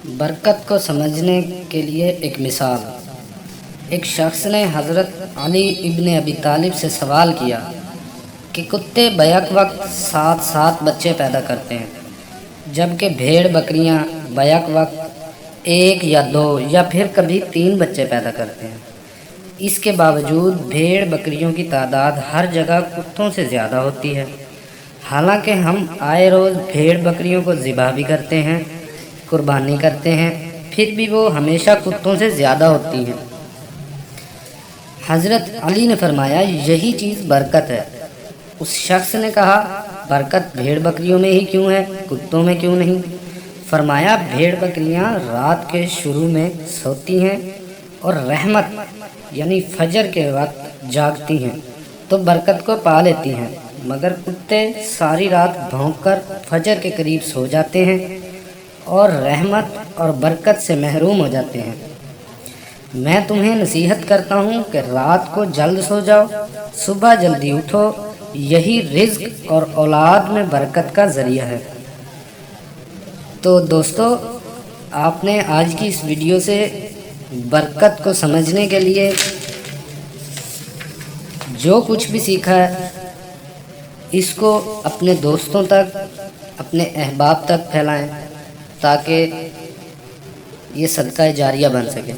बरकत को समझने के लिए एक मिसाल। एक शख्स ने हज़रत अली इब्न अबी तालिब से सवाल किया कि कुत्ते बैक वक्त 7 बच्चे पैदा करते हैं, जबकि भेड़ बकरियां बैक वक्त 1 या 2 या फिर कभी 3 बच्चे पैदा करते हैं। इसके बावजूद भेड़ बकरियों की तादाद हर जगह कुत्तों से ज़्यादा होती है। हालांकि हम आए रोज़ भेड़ बकरियों को ज़िबा भी करते हैं, कुर्बानी करते हैं, फिर भी वो हमेशा कुत्तों से ज़्यादा होती हैं। हज़रत अली ने फरमाया, यही चीज़ बरकत है। उस शख्स ने कहा, बरकत भेड़ बकरियों में ही क्यों है, कुत्तों में क्यों नहीं? फरमाया, भेड़ बकरियां रात के शुरू में सोती हैं और रहमत यानी फजर के वक्त जागती हैं तो बरकत को पा लेती हैं, मगर कुत्ते सारी रात भौंककर फजर के करीब सो जाते हैं और रहमत और बरकत से महरूम हो जाते हैं। मैं तुम्हें नसीहत करता हूँ कि रात को जल्द सो जाओ, सुबह जल्दी उठो, यही रिज़्क और औलाद में बरकत का ज़रिया है। तो दोस्तों, आपने आज की इस वीडियो से बरकत को समझने के लिए जो कुछ भी सीखा है, इसको अपने दोस्तों तक, अपने अहबाब तक फैलाएं ताकि ये सदका जारिया बन सके।